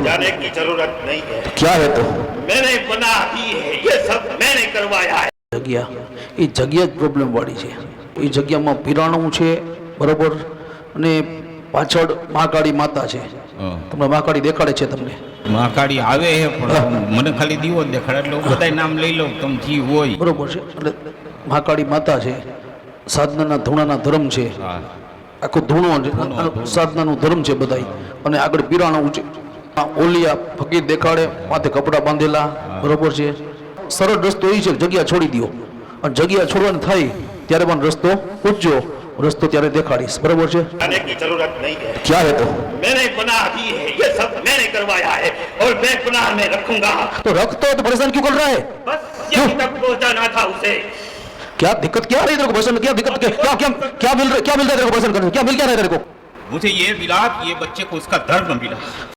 जाने की जरूरत नहीं है। क्या है तो मैंने पनाह दी है, ये सब मैंने करवाया है। જગ્યા એ જગ્યા જ પ્રોબ્લેમ વાળી છે એ જગ્યામાં પીરાણું છે બરોબર અને પાછળ મહાકાળી માતા છે તમને મહાકાળી દેખાડે છે તમને મહાકાળી આવે છે પણ મને ખાલી દીવો જ દેખાડે એટલે હું બધાય નામ લઈ લઉં તમે જી હોય બરોબર છે એટલે મહાકાળી માતા છે સાધનાના ધૂણાના ધર્મ છે આખો ધૂણો સાધનાનું ધર્મ છે બધાય અને આગળ પીરાણું છે ઓલિયા ફકીર દેખાડે માથે કપડાં બાંધેલા બરોબર છે સરળ રસ્તો એ છે જગ્યા છોડી દો અને જગ્યા છોડવાની થાય ત્યારે પણ રસ્તો પૂછજો રસ્તો ત્યારે દેખાડીશ બરોબર છે जाने की जरूरत नहीं है। क्या है तो मैंने पनाह दी है, ये सब मैंने करवाया है और मैं पनाह में रखूंगा। तो रखते हो तो परेशान क्यों कर रहा है बस यहीं तक पहुंचाना था उसे। क्या दिक्कत क्या आ रही है तेरे को परेशान क्या दिक्कत क्या क्या क्या मिल रहा है तेरे को परेशान करने क्या मिल क्या रहा है तेरे को मुझे ये मिला कि ये बच्चे को उसका दर्द मिला।